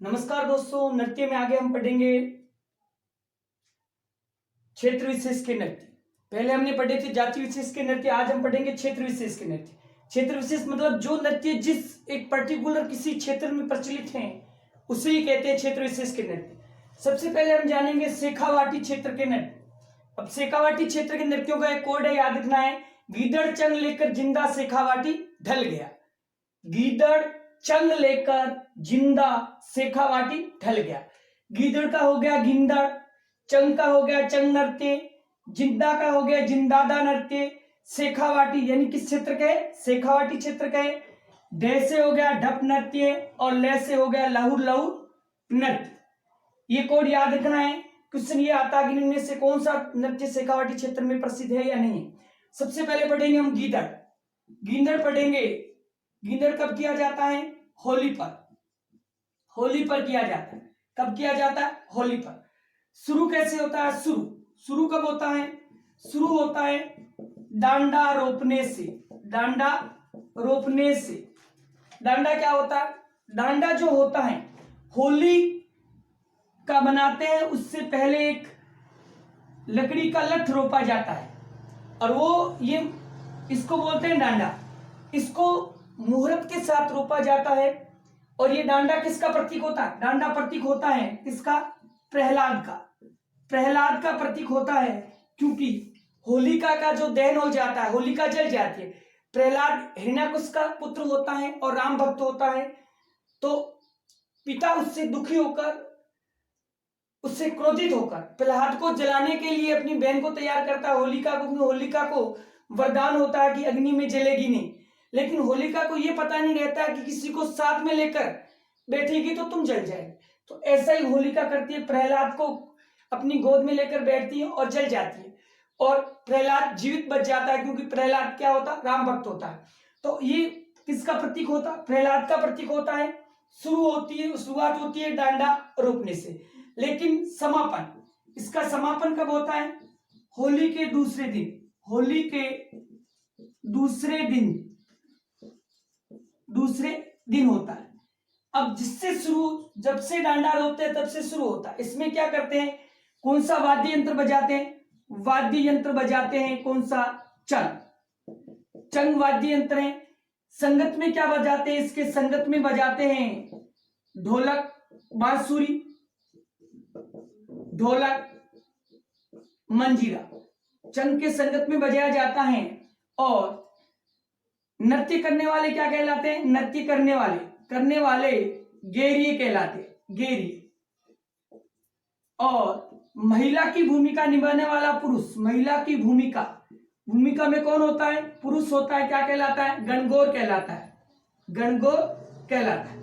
नमस्कार दोस्तों, नृत्य में आगे हम पढ़ेंगे क्षेत्र विशेष के नृत्य। पहले हमने पढ़े थे जाति विशेष के नृत्य, आज हम पढ़ेंगे क्षेत्र विशेष के नृत्य। क्षेत्र विशेष मतलब जो नृत्य जिस एक पर्टिकुलर किसी क्षेत्र में प्रचलित हैं उसे ही कहते हैं क्षेत्र विशेष के नृत्य। सबसे पहले हम जानेंगे शेखावाटी क्षेत्र के नृत्य। अब शेखावाटी क्षेत्र के नृत्यों का एक कोड है, याद रखना है। गीदड़ चंग लेकर जिंदा शेखावाटी ढल गया। गीदड़ चंग लेकर जिंदा शेखावाटी ढल गया। गीदड़ का हो गया गिंदड़, चंग का हो गया चंग नृत्य, जिंदा का हो गया जिंदादा नृत्य, शेखावाटी यानी किस क्षेत्र के? शेखावाटी क्षेत्र के। डे से हो गया ढप नृत्य और ले से हो गया लहुर लहुर नृत्य। ये कोड याद रखना है। क्वेश्चन ये आता है कि इनमें से कौन सा नृत्य शेखावाटी क्षेत्र में प्रसिद्ध है या नहीं। सबसे पहले पढ़ेंगे हम गीदड़। गीदड़ पढ़ेंगे। गीदड़ कब किया जाता है? होली पर। होली पर किया जाता है। कब किया जाता है? होली पर। शुरू कैसे होता है? शुरू कब होता है? शुरू होता है डांडा रोपने से। डांडा रोपने से। डांडा क्या होता है? डांडा जो होता है होली का बनाते हैं, उससे पहले एक लकड़ी का लठ रोपा जाता है और वो ये इसको बोलते हैं डांडा। इसको मुहूर्त के साथ रोपा जाता है और ये डांडा किसका प्रतीक होता है? डांडा प्रतीक होता है किसका? प्रहलाद का। प्रहलाद का प्रतीक होता है क्योंकि होलिका का जो दहन हो जाता है, होलिका जल जाती है। प्रहलाद हिरण्याकुश का पुत्र होता है और राम भक्त होता है, तो पिता उससे दुखी होकर, उससे क्रोधित होकर प्रहलाद को जलाने के लिए अपनी बहन को तैयार करता है, होलिका को। होलिका को वरदान होता है कि अग्नि में जलेगी नहीं, लेकिन होलिका को यह पता नहीं रहता कि किसी को साथ में लेकर बैठेगी तो तुम जल जाएगी। तो ऐसा ही होलिका करती है, प्रहलाद को अपनी गोद में लेकर बैठती है और जल जाती है और प्रहलाद जीवित बच जाता है क्योंकि प्रहलाद क्या होता है? राम भक्त होता है। तो ये किसका प्रतीक होता है? प्रहलाद का प्रतीक होता है। शुरुआत होती है डांडा रोपने से, लेकिन समापन, इसका समापन कब होता है? होली के दूसरे दिन। होली के दूसरे दिन होता है। अब जिससे शुरू, जब से डांडा रोपते हैं तब से शुरू होता है। इसमें क्या करते हैं? कौन सा वाद्य यंत्र बजाते हैं? वाद्य यंत्र बजाते हैं कौन सा? चंग वाद्य यंत्र है। संगत में क्या बजाते हैं? इसके संगत में बजाते हैं ढोलक, बांसुरी, ढोलक, मंजीरा। चंग के संगत में बजाया जाता है। और नृत्य करने वाले क्या कहलाते हैं? नृत्य करने वाले गेरिये कहलाते हैं, गेरिये। और महिला की भूमिका निभाने वाला पुरुष, महिला की भूमिका में कौन होता है? पुरुष होता है। क्या कहलाता है? गणगौर कहलाता है। गणगौर कहलाता है।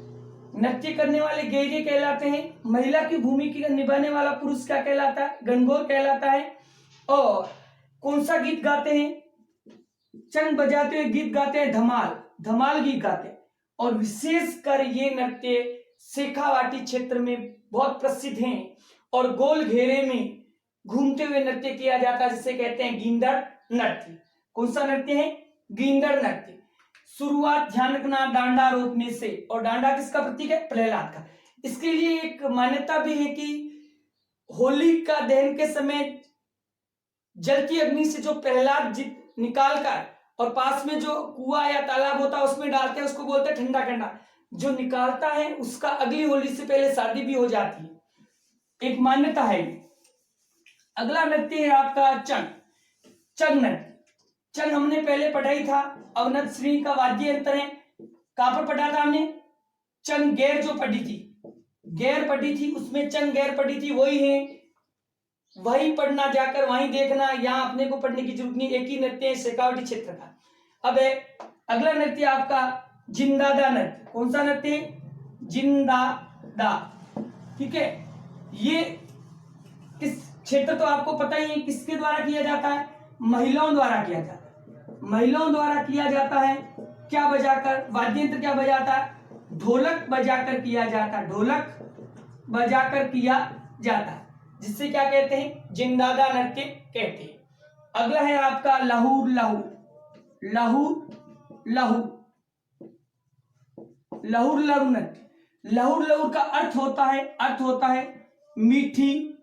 नृत्य करने वाले गेरिये कहलाते हैं। महिला की भूमिका निभाने वाला पुरुष क्या कहलाता है? गणगौर कहलाता है। और कौन सा गीत गाते हैं? चंग बजाते हुए गीत गाते हैं धमाल गीत गाते हैं। और विशेषकर ये नृत्य शेखावाटी क्षेत्र में बहुत प्रसिद्ध हैं और गोल घेरे में घूमते हुए नृत्य किया जाता है, जिसे कहते हैं गींदड़ नृत्य। कौन सा नृत्य है? गींदड़ नृत्य। शुरुआत ध्यान रखना डांडा रोपने से, और डांडा किसका प्रतीक है? प्रहलाद का। इसके लिए एक मान्यता भी है कि होली का दहन के समय जलती अग्नि से जो प्रहलाद निकाल कर और पास में जो कुआं या तालाब होता है उसमें डालते हैं, उसको बोलते हैं ठंडा कंडा। जो निकालता है उसका अगली होली से पहले शादी भी हो जाती है, एक मान्यता है। अगला नृत्य है आपका चंग नृत्य। चंग हमने पहले पढ़ाई था, अवनत श्रेणी का वाद्य यंत्र है। कहां पर पढ़ा था हमने? चंग गैर जो पढ़ी थी, गैर पढ़ी थी, उसमें चंग गैर पढ़ी थी, वही है, वही पढ़ना, जाकर वहीं देखना, यहां अपने को पढ़ने की जरूरत नहीं। एक ही नृत्य है शेखावाटी क्षेत्र का। अब है अगला नृत्य आपका जिंदादा नृत्य। कौन सा नृत्य? जिंदादा। ठीक है, ये किस क्षेत्र, तो आपको पता ही है किसके द्वारा किया जाता है? महिलाओं द्वारा किया जाता है। महिलाओं द्वारा किया जाता है। क्या बजाकर? वाद्य यंत्र क्या बजाता है? ढोलक बजाकर किया जाता है। ढोलक बजाकर किया जाता है, जिससे क्या कहते हैं? जिंदादा नृत्य कहते हैं। अगला है आपका लहुर लहू नृत्य। लहुर लहुर का अर्थ होता है मीठी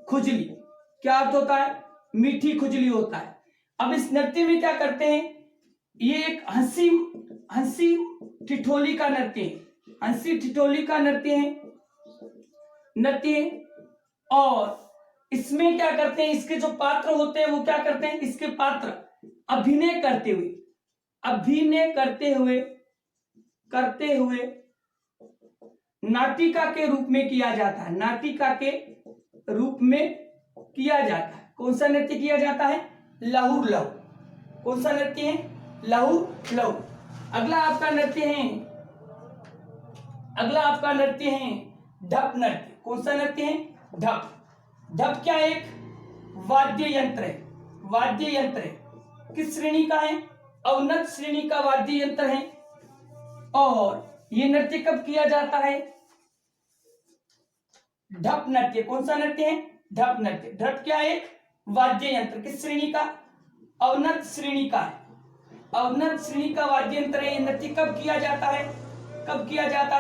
खुजली। क्या अर्थ होता है? मीठी खुजली होता है। अब इस नृत्य में क्या करते हैं, ये एक हंसी ठिठोली का नृत्य है, हंसी ठिठोली का नृत्य है। और इसमें क्या करते हैं, इसके जो पात्र होते हैं वो क्या करते हैं, इसके पात्र अभिनय करते हुए नाटिका के रूप में किया जाता है, नाटिका के रूप में किया जाता है। कौन सा नृत्य किया जाता है? लहुर लहु। कौन सा नृत्य है? लहुर लहु। अगला आपका नृत्य है ढप नृत्य। कौन सा नृत्य है? ढप। ढप क्या एक वाद्य यंत्र है। किस श्रेणी का है? अवनत श्रेणी का वाद्य यंत्र है। और ये नृत्य कब किया जाता है? ढप नृत्य। कौन सा नृत्य है? ढप नृत्य। ढप क्या है? वाद्य यंत्र। किस श्रेणी का? अवनत श्रेणी का है। अवनत श्रेणी का वाद्य यंत्र है। ये नृत्य कब किया जाता है?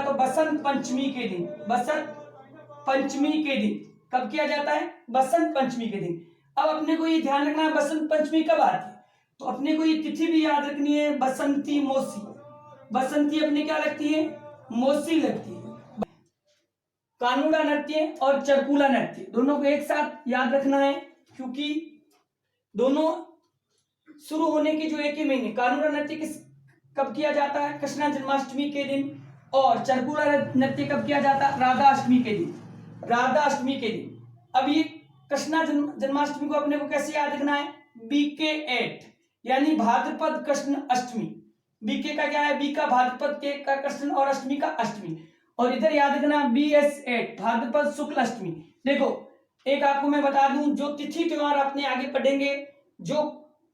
तो बसंत पंचमी के दिन। कब किया जाता है? बसंत पंचमी के दिन। अब अपने को ये ध्यान रखना है बसंत पंचमी कब आती है, तो अपने को ये तिथि भी याद रखनी है, बसंती मोसी। बसंती अपने क्या लगती है? मोसी लगती है। कानूड़ा नृत्य और चरकुला नृत्य दोनों को एक साथ याद रखना है, क्योंकि दोनों शुरू होने की जो एक ही महीने। कानूड़ा नृत्य कब किया जाता है? कृष्ण जन्माष्टमी के दिन। और चरकुला नृत्य कब किया जाता है? राधा अष्टमी के दिन। अब ये कृष्ण जन्माष्टमी को अपने को कैसे याद रखना है? BK 8 यानी भाद्रपद कृष्ण अष्टमी। BK का क्या है? B का भाद्रपद, K का कृष्ण और अष्टमी का अष्टमी। और इधर याद रखना BS 8 भाद्रपद शुक्ल अष्टमी। देखो एक आपको मैं बता दूं, जो तिथि त्योहार अपने आगे पढ़ेंगे जो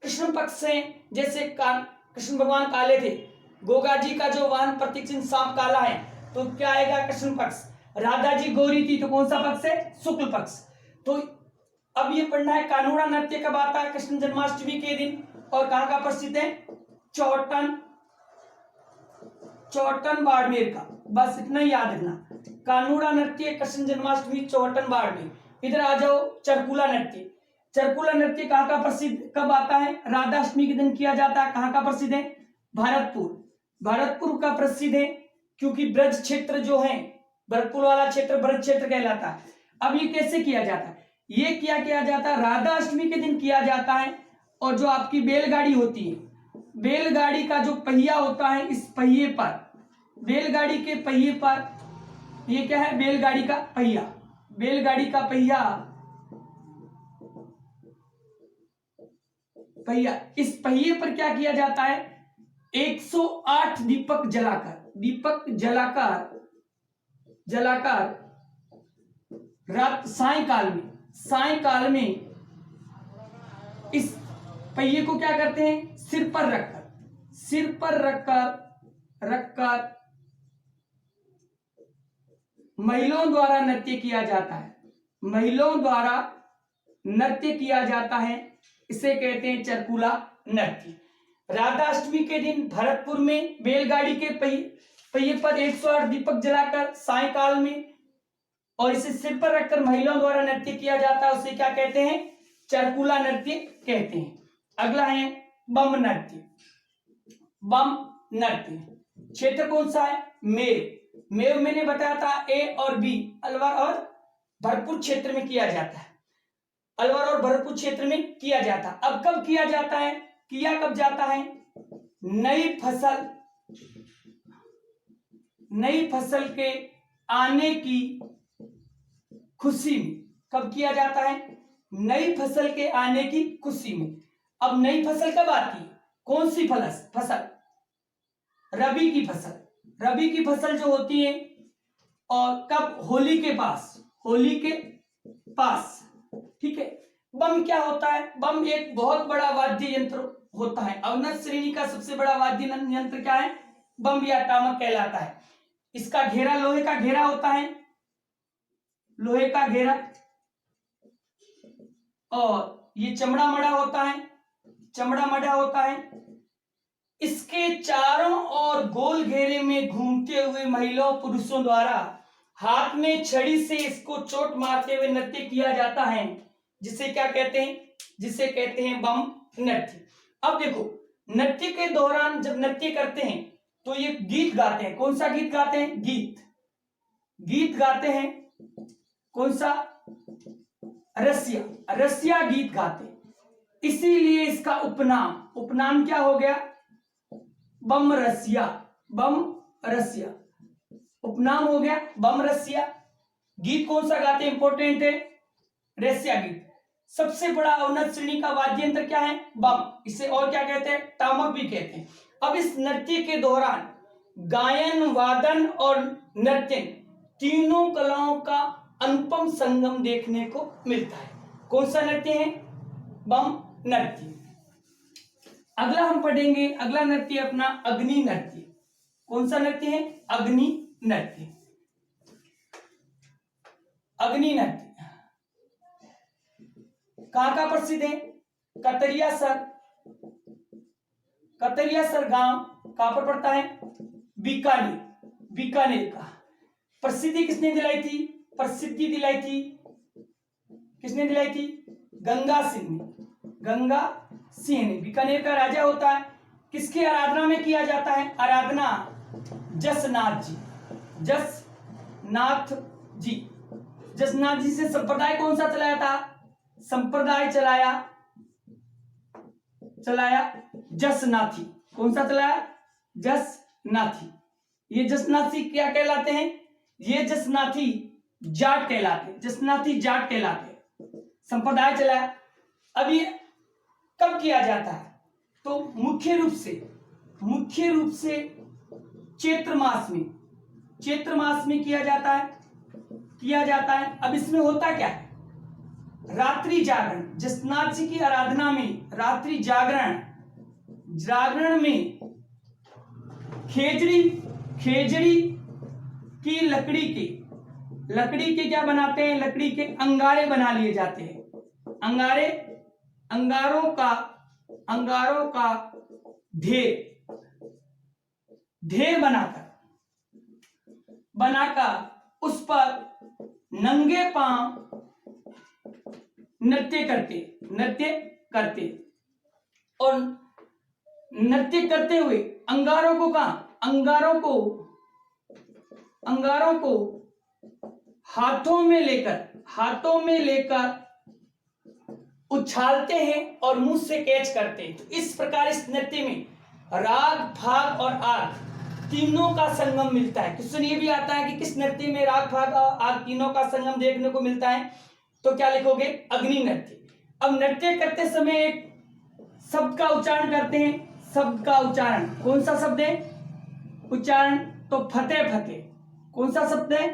कृष्ण पक्ष से, जैसे कृष्ण भगवान काले थे, गोगा जी का जो वाहन प्रतीक चिन्ह सांप काला है, तो क्या आएगा? कृष्ण पक्ष। राधा जी गौरी थी, तो कौन सा पक्ष है? शुक्ल पक्ष। तो अब ये पढ़ना है कानूड़ा नृत्य कब आता है? कृष्ण जन्माष्टमी के दिन। और कहां का प्रसिद्ध है? चौटन बाड़मेर का। बस इतना ही याद रखना, कानूड़ा नृत्य कृष्ण जन्माष्टमी चौटन बाड़मेर। इधर आ जाओ चरकुला नृत्य। चरकुला नृत्य कहां का प्रसिद्ध कब आता है? राधा अष्टमी के दिन किया जाता है। कहां का प्रसिद्ध है? भरतपुर का प्रसिद्ध है, क्योंकि ब्रज क्षेत्र जो है, भरतपुर वाला क्षेत्र ब्रज क्षेत्र कहलाता है। अब ये कैसे किया जाता है? ये क्या किया जाता है? राधा अष्टमी के दिन किया जाता है। और जो आपकी बैलगाड़ी होती है, बैलगाड़ी का जो पहिया होता है, इस पहिए पर, बैलगाड़ी के पहिए पर, ये क्या है? बैलगाड़ी का पहिया। इस पहिए पर क्या किया जाता है? 108 दीपक जलाकर रात सायकाल में इस पहिए को क्या करते हैं? सिर पर रखकर महिलाओं द्वारा नृत्य किया जाता है। इसे कहते हैं चरकुला नृत्य। राधा अष्टमी के दिन भरतपुर में बैलगाड़ी के पहिए पर 108 दीपक जलाकर सायकाल में, और इसे सिर पर रखकर महिलाओं द्वारा नृत्य किया जाता है, उसे क्या कहते हैं? चरकुला नृत्य कहते हैं। अगला है बम नृत्य। क्षेत्र कौन सा है? मेव मैंने बताया था A और B, अलवर और भरतपुर क्षेत्र में किया जाता है। अब कब किया जाता है? कब जाता है? नई फसल के आने की खुशी में। कब किया जाता है? नई फसल के आने की खुशी में। अब नई फसल कब आती है? कौन सी फसल? रबी की फसल जो होती है। और कब? होली के पास। ठीक है। बम क्या होता है? बम एक बहुत बड़ा वाद्य यंत्र होता है। अवनत श्रेणी का सबसे बड़ा वाद्य यंत्र क्या है? बम या टामक कहलाता है। इसका घेरा लोहे का घेरा होता है, और ये चमड़ा मड़ा होता है। इसके चारों ओर गोल घेरे में घूमते हुए महिलाओं पुरुषों द्वारा हाथ में छड़ी से इसको चोट मारते हुए नृत्य किया जाता है, जिसे क्या कहते हैं, जिसे कहते हैं बम नृत्य। अब देखो, नृत्य के दौरान जब नृत्य करते हैं तो ये गीत गाते हैं। कौन सा गीत गाते हैं? गीत गाते हैं। कौन सा? रसिया गीत गाते हैं। इसीलिए इसका उपनाम क्या हो गया? बम रसिया। उपनाम हो गया बम रसिया। गीत कौन सा गाते हैं? इंपॉर्टेंट है, रसिया गीत। सबसे बड़ा उन्नत श्रेणी का वाद्य यंत्र क्या है? बम। इसे और क्या कहते हैं? टामक भी कहते हैं। अब इस नृत्य के दौरान गायन, वादन और नृत्य तीनों कलाओं का अनुपम संगम देखने को मिलता है। कौन सा नृत्य है? बम नृत्य। अगला हम पढ़ेंगे, अगला नृत्य अपना अग्नि नृत्य। कौन सा नृत्य है? अग्नि नृत्य। अग्नि नृत्य कहां का प्रसिद्ध है? कतरियासर गांव कहां पर पड़ता है? बीकानेर का। प्रसिद्धि किसने दिलाई थी? किसने दिलाई थी? गंगा सिंह ने। बीकानेर का राजा होता है। किसकी आराधना में किया जाता है? आराधना जसनाथ जी से संप्रदाय कौन सा चलाया था? संप्रदाय चलाया जसनाथी। कौन सा चलाया? जसनाथी। ये जसनाथी क्या कहलाते हैं? ये जसनाथी जाट कहलाते। संप्रदाय चलाया। अब ये कब किया जाता है? तो मुख्य रूप से चैत्र मास में किया जाता है। अब इसमें होता क्या है? रात्रि जागरण। जसनाथ जी की आराधना में रात्रि जागरण में खेजड़ी की लकड़ी के क्या बनाते हैं? लकड़ी के अंगारे बना लिए जाते हैं। अंगारों का ढेर बनाकर उस पर नंगे पांव नृत्य करते और नृत्य करते हुए अंगारों को हाथों में लेकर उछालते हैं और मुंह से कैच करते हैं। तो इस प्रकार इस नृत्य में राग, फाग और आग तीनों का संगम मिलता है। क्वेश्चन ये भी आता है कि किस नृत्य में राग, फाग और आग तीनों का संगम देखने को मिलता है? तो क्या लिखोगे? अग्नि नृत्य। अब नृत्य करते समय एक शब्द का उच्चारण करते हैं। शब्द का उच्चारण कौन सा शब्द है? उच्चारण तो फतेह। कौन सा शब्द है?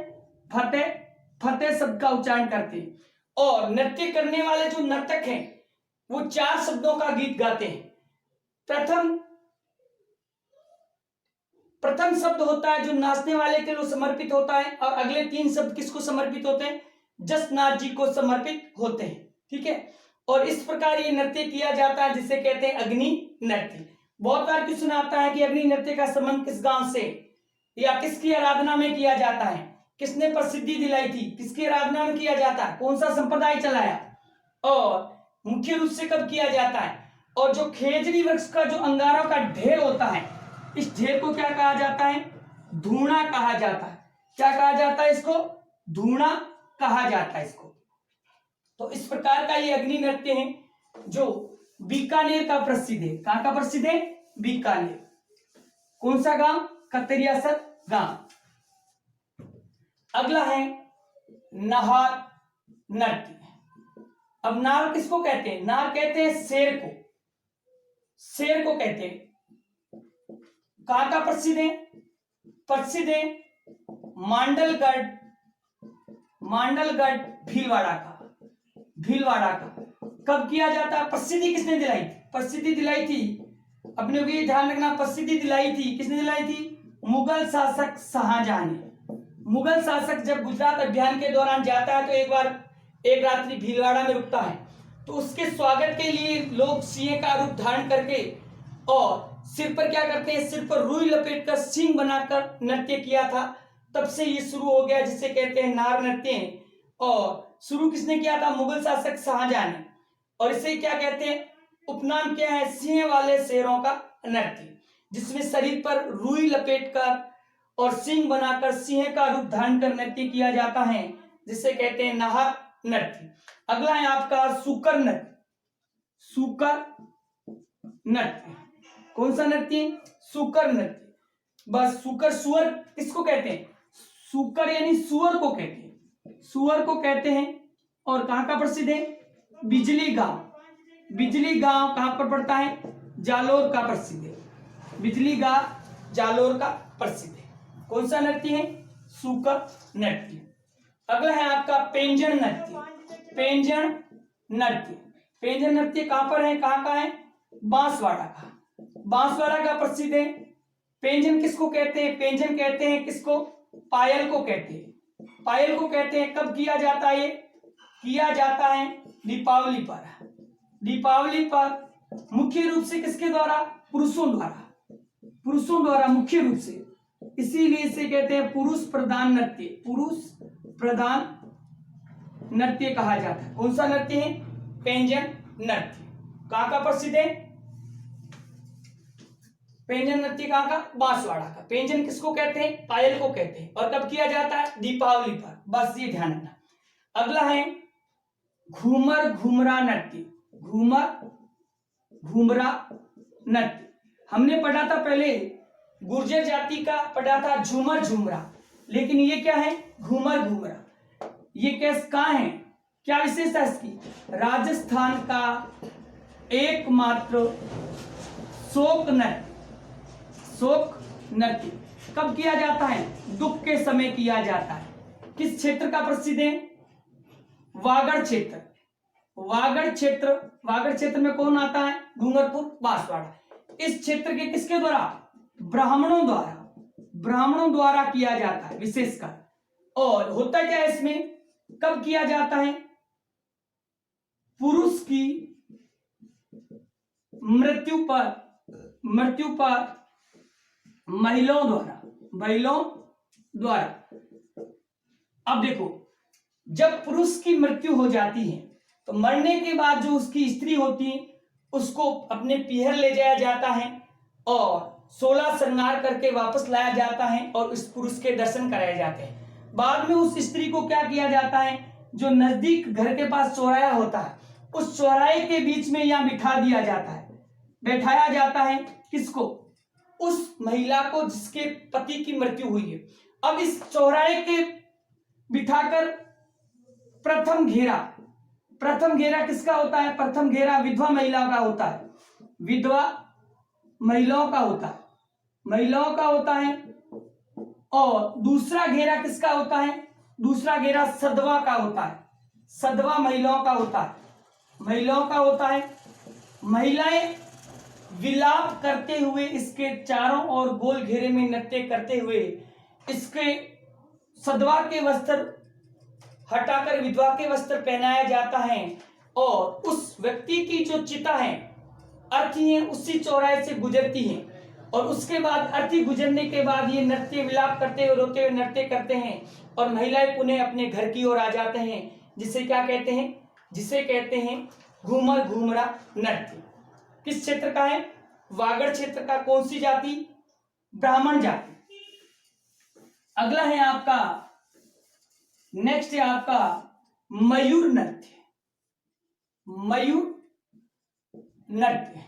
फतेह शब्द का उच्चारण करते हैं। और नृत्य करने वाले जो नर्तक हैं वो 4 शब्दों का गीत गाते हैं। प्रथम शब्द होता है जो नाचने वाले के लिए समर्पित होता है, और अगले 3 शब्द किसको समर्पित होते हैं? जसनाथ जी को समर्पित होते हैं। ठीक है। और इस प्रकार ये नृत्य किया जाता है जिसे कहते हैं अग्नि नृत्य। बहुत बार क्वेश्चन आता है कि अग्नि नृत्य का संबंध किस गांव से या किसकी आराधना में किया जाता है? किसने प्रसिद्धि दिलाई थी? किसकी आराधना में किया जाता है? कौन सा संप्रदाय चलाया? और मुख्य रूप से कब किया जाता है? और जो खेजड़ी वृक्ष का जो अंगारों का ढेर होता है, इस ढेर को क्या कहा जाता है? धूणा कहा जाता है। क्या कहा जाता है इसको? धूणा कहा जाता है इसको। तो इस प्रकार का ये अग्नि नृत्य है जो बीकानेर का प्रसिद्ध है। कहां का प्रसिद्ध है? बीकानेर। कौन सा गांव? कतरियासर गांव। अगला है नार नृत्य। अब नार किसको कहते हैं? नार कहते हैं शेर को कहते हैं। कहां का प्रसिद्ध है? प्रसिद्ध है मांडलगढ़ भीलवाड़ा का। कब किया जाता है? प्रसिद्धि किसने दिलाई थी? प्रसिद्धि दिलाई थी, अपने को ये ध्यान रखना, प्रसिद्धि दिलाई थी किसने दिलाई थी? मुगल शासक शाहजहां ने। मुगल शासक जब गुजरात अभियान के दौरान जाता है तो एक रात्रि भीलवाड़ा में रुकता है। तो उसके स्वागत के लिए लोग सिंह का रूप धारण करके और सिर पर क्या करते हैं, सिर पर रुई लपेटकर सींग बनाकर नृत्य किया था, तब से ये शुरू हो गया, जिसे कहते हैं नार नृत्य। और शुरू किसने किया था, मुगल शासक शाहजहां ने। और इसे क्या कहते हैं, उपनाम क्या है, सिंह वाले शेरों का नृत्य, जिसमें शरीर पर रुई लपेटकर और सींग बनाकर सिंह का रूप धारण कर नृत्य किया जाता है, जिसे कहते हैं नार नृत्य। अगला है आपका सूकर नृत्य। सूकर नृत्य कौन सा नृत्य, सूकर नृत्य। बस सूकर, सुअर किसको कहते हैं, सूकर यानी सुअर को कहते हैं, सुअर को कहते हैं। और कहां का प्रसिद्ध है, बिजली गांव। बिजली गांव कहां पर पड़ता है, जालोर का प्रसिद्ध है। बिजली गांव जालोर का प्रसिद्ध है। कौन सा नृत्य है, सूकर नृत्य। अगला है आपका पेंजन नृत्य। पेंजन नृत्य, पेंजन नृत्य कहां पर है, कहां का है, बांसवाड़ा का। बांसवाड़ा का प्रसिद्ध है। पेंजन किसको कहते हैं, पेंजन कहते हैं किसको, पायल को कहते हैं। पायल को कहते हैं। कब किया जाता है, ये किया जाता है दीपावली पर। दीपावली पर मुख्य रूप से किसके द्वारा, पुरुषों द्वारा, पुरुषों द्वारा मुख्य रूप से, इसीलिए इसे कहते हैं पुरुष प्रधान नृत्य। पुरुष प्रधान नृत्य कहा जाता है। कौन सा नृत्य है, पेंजन नृत्य। कहां का प्रसिद्ध है, पेंजन नृत्य कहां का, बांसवाड़ा का। पेंजन किसको कहते हैं, पायल को कहते हैं। और कब किया जाता है, दीपावली पर। बस ये ध्यान रखना। अगला है घूमर घूमरा नृत्य। घूमर घूमरा नृत्य हमने पढ़ा था पहले, गुर्जर जाति का पढ़ा था झूमर झूमरा, लेकिन ये क्या है, घूमर घूमरा। ये कैस कहां है, क्या विशेषता है इसकी, राजस्थान का एकमात्र शोक नृत्य। शोक नृत्य कब किया जाता है, दुख के समय किया जाता है। किस क्षेत्र का प्रसिद्ध है, वागड़ क्षेत्र। वागड़ क्षेत्र, वागड़ क्षेत्र में कौन आता है, डूंगरपुर बांसवाड़ा। इस क्षेत्र के किसके द्वारा, ब्राह्मणों द्वारा, ब्राह्मणों द्वारा किया जाता है विशेषकर। और होता क्या है इसमें, कब किया जाता है, पुरुष की मृत्यु पर महिलाओं द्वारा, महिलाओं द्वारा। अब देखो, जब पुरुष की मृत्यु हो जाती है तो मरने के बाद जो उसकी स्त्री होती है उसको अपने पीहर ले जाया जाता है और 16 श्रृंगार करके वापस लाया जाता है और उस पुरुष के दर्शन कराए जाते हैं। बाद में उस स्त्री को क्या किया जाता है, जो नजदीक घर के पास चौराहा होता है, उस चौराहे के बीच में यहां बिठा दिया जाता है, बैठाया जाता है। किसको, उस महिला को जिसके पति की मृत्यु हुई है। अब इस चौराहे के बिठाकर प्रथम घेरा किसका होता है, प्रथम घेरा विधवा महिला का होता है, विधवा महिलाओं का होता है, महिलाओं का होता है। और दूसरा घेरा किसका होता है, दूसरा घेरा सधवा का होता है, सधवा महिलाओं का होता है, महिलाओं का होता है। महिलाएं विलाप करते हुए इसके चारों ओर गोल घेरे में नृत्य करते हुए इसके सधवा के वस्त्र हटाकर विधवा के वस्त्र पहनाया जाता है और उस व्यक्ति की जो चिता है, अर्थी है, उसी चौराहे से गुजरती है। और उसके बाद अर्थी गुजरने के बाद ये नृत्य विलाप करते हुए रोते हुए नृत्य करते हैं और महिलाएं पुनः अपने घर की ओर आ जाते हैं, जिसे क्या कहते हैं, जिसे कहते हैं घूमर घूमरा नृत्य। किस क्षेत्र का है, वागड़ क्षेत्र का। कौन सी जाति, ब्राह्मण जाति। अगला है आपका, नेक्स्ट है आपका मयूर नृत्य। मयूर नृत्य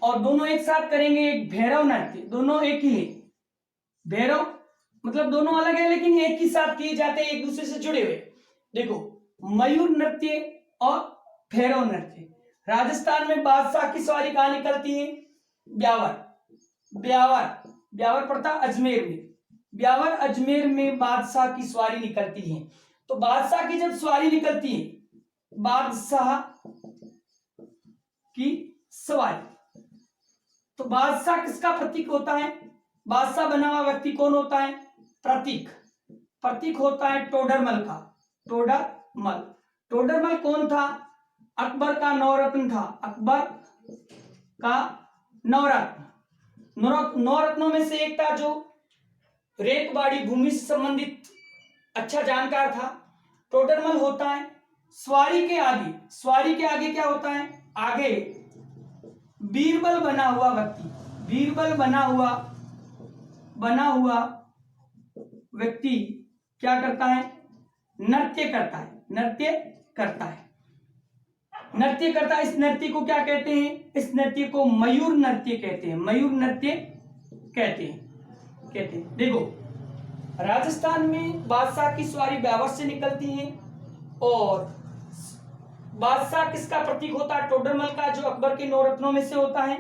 और दोनों एक साथ करेंगे, एक भैरव नृत्य, दोनों एक ही है। भैरव मतलब दोनों अलग है लेकिन एक ही साथ किए जाते हैं, एक दूसरे से जुड़े हुए। देखो, मयूर नृत्य और भैरव नृत्य। राजस्थान में बादशाह की सवारी कहां निकलती है, ब्यावर। ब्यावर पड़ता अजमेर में। ब्यावर अजमेर में बादशाह की सवारी निकलती है। तो बादशाह की जब सवारी निकलती है, बादशाह की सवारी, तो बादशाह किसका प्रतीक होता है, बादशाह बना हुआ व्यक्ति कौन होता है, प्रतीक होता है टोडरमल का। टोडरमल कौन था, अकबर का नवरत्न था, अकबर का नवरत्न। नौ रत्नों में से एक था जो रेतबाड़ी भूमि से संबंधित अच्छा जानकार था। टोडरमल होता है स्वारी के आगे क्या होता है, आगे बीरबल बना हुआ व्यक्ति, बीरबल बना हुआ व्यक्ति क्या करता है, नृत्य करता है। इस नृत्य को क्या कहते हैं, इस नृत्य को मयूर नृत्य कहते हैं। देखो राजस्थान में बादशाह की सवारी ब्यावर से निकलती है और बादशाह किसका प्रतीक होता है, टोडरमल का, जो अकबर के 9 रत्नों में से होता है।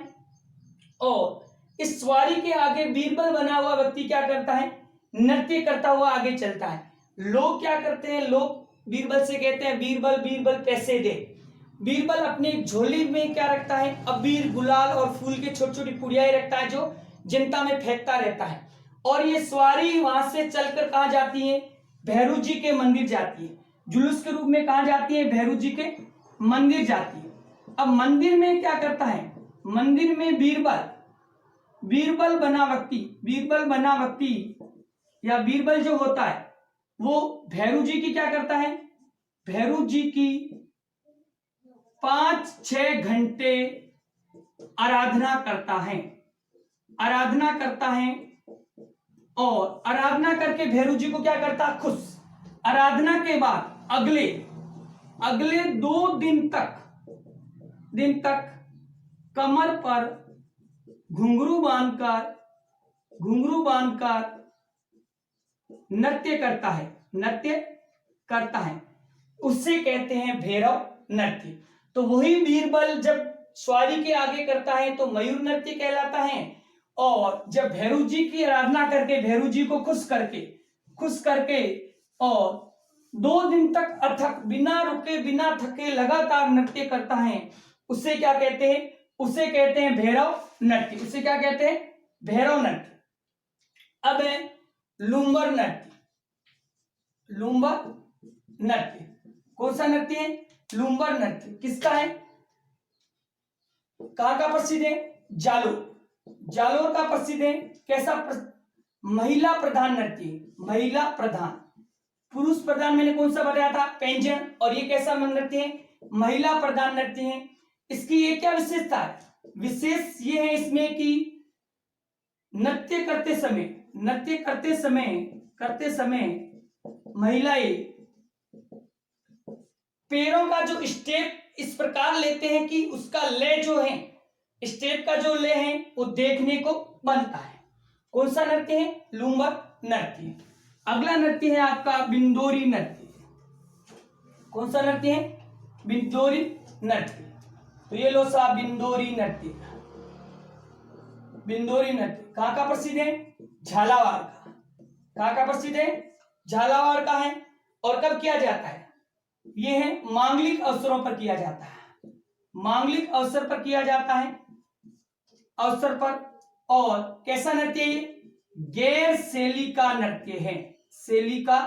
और इस सवारी के आगे बीरबल बना हुआ व्यक्ति क्या करता है, नृत्य करता हुआ आगे चलता है। लोग क्या करते हैं, लोग बीरबल से कहते हैं बीरबल पैसे दे। बीरबल अपनी झोली में क्या रखता है, अबीर, गुलाल और फूल के छोटी छोटी पुड़ियाएं रखता है जो जनता में फेंकता रहता है। और ये सवारी वहां से चलकर कहां जाती है, भैरू जी के मंदिर जाती है। जुलूस के रूप में कहां जाती है, भैरू जी के मंदिर जाती है। अब मंदिर में क्या करता है, मंदिर में बीरबल बना व्यक्ति या बीरबल जो होता है वो भैरू जी की क्या करता है, भैरू जी की 5-6 घंटे आराधना करता है और आराधना करके भैरू जी को क्या करता, खुश। आराधना के बाद अगले 2 दिन तक कमर पर घुंघरू बांधकर नृत्य करता है, उससे कहते हैं भैरव नृत्य। तो वही बीरबल जब सवारी के आगे करता है तो मयूर नृत्य कहलाता है, और जब भैरू जी की आराधना करके भैरू जी को खुश करके और 2 दिन तक अथक बिना रुके बिना थके लगातार नृत्य करता है, उसे क्या कहते हैं, उसे कहते हैं भैरव नृत्य। उसे क्या कहते हैं, भैरव नृत्य। अब है लूम्बर नृत्य। कौन सा नृत्य है, लूम्बर नृत्य। किसका है, कहां का प्रसिद्ध है, जालोर का प्रसिद्ध है। कैसा, महिला प्रधान नृत्य, महिला प्रधान। पुरुष प्रधान मैंने कौन सा बताया था, पैंजन। और ये कैसा नृत्य है, महिला प्रधान नृत्य है। इसकी ये क्या विशेषता है, विशेष ये है इसमें कि नृत्य करते समय महिलाएं पैरों का जो स्टेप इस प्रकार लेते हैं कि उसका लय जो है, स्टेप का जो लय है वो देखने को बनता है। कौन सा नृत्य है, लूम्बर नृत्य। अगला नृत्य है आपका बिंदोरी नृत्य। कौन सा नृत्य है, बिंदोरी नृत्य। तो ये लो साहब बिंदोरी नृत्य कहां का प्रसिद्ध है, झालावाड़ का। कहां का प्रसिद्ध है, झालावाड़ का है। और कब किया जाता है, ये है मांगलिक अवसरों पर किया जाता है, मांगलिक अवसर पर किया जाता है, अवसर पर। और कैसा नृत्य है, गैर शैली का नृत्य है, शैली का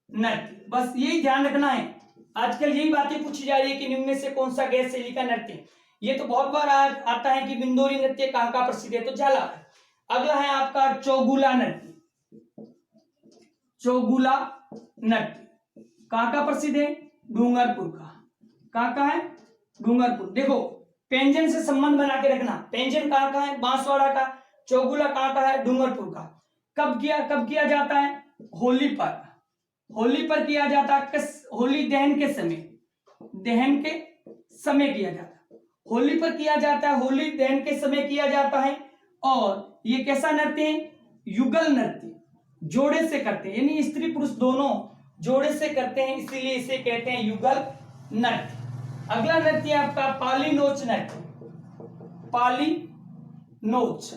नृत्य। बस यही ध्यान रखना है, आजकल यही बातें पूछी जा रही है कि निम्न में से कौन सा गैर शैली का नृत्य। ये तो बहुत बार आता है कि बिंदोरी नृत्य कहां का प्रसिद्ध है, तो झालावाड़। अगला है आपका चौगुला नृत्य। कहां का प्रसिद्ध है, डूंगरपुर का। कहां का है, डूंगरपुर। देखो पैंजन से संबंध बना के रखना, पैंजन कहां का है, बांसवाड़ा का। चौगुला कहां का है, डूंगरपुर का। कब किया जाता है, होली पर किया जाता है। होली दहन के समय किया जाता है, होली पर किया जाता है, होली दहन के समय किया जाता है। और ये कैसा नृत्य है, युगल नृत्य, जोड़े से करते हैं, यानी स्त्री पुरुष दोनों जोड़े से करते हैं, इसीलिए इसे कहते हैं युगल नृत्य। अगला नृत्य आपका पालीनोच नृत्य। पालीनोच,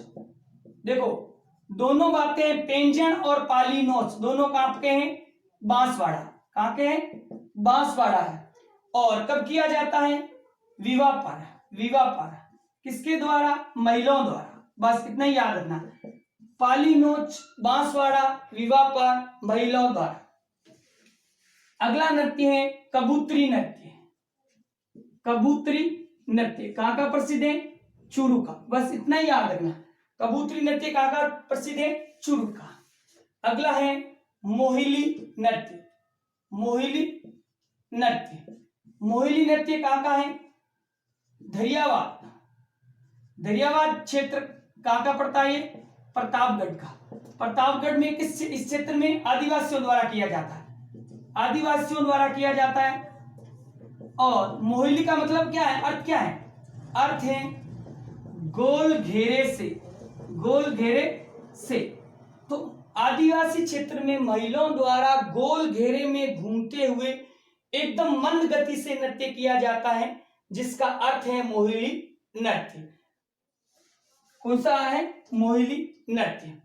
देखो दोनों बातें, पैंजन और पालीनोच दोनों कहां के हैं, बांसवाड़ा। कहां के हैं, बांसवाड़ा है। और कब किया जाता है, विवाह पर। किसके द्वारा, महिलाओं द्वारा। बस इतना ही याद रखना, पालीनोच, बांसवाड़ा, विवाह पर, महिलाओं द्वारा। अगला नृत्य है कबूतरी नृत्य। कहां का प्रसिद्ध है, चूरू का। बस इतना ही याद रखना। कबूतरी नृत्य कहाँ का प्रसिद्ध है? चूरू का। अगला है मोहिली नृत्य। मोहिली नृत्य, मोहिली नृत्य कहाँ का है? धरियावाद। धरियावाद क्षेत्र कहाँ का पड़ता है? प्रतापगढ़ का। प्रतापगढ़ में किस इस क्षेत्र में आदिवासियों द्वारा किया जाता है, आदिवासियों द्वारा किया जाता है। और मोहिली का मतलब क्या है, अर्थ क्या है? अर्थ है गोल घेरे से, गोल घेरे से। तो आदिवासी क्षेत्र में महिलाओं द्वारा गोल घेरे में घूमते हुए एकदम मंद गति से नृत्य किया जाता है, जिसका अर्थ है मोहिली नृत्य। कौन सा है? मोहिली नृत्य।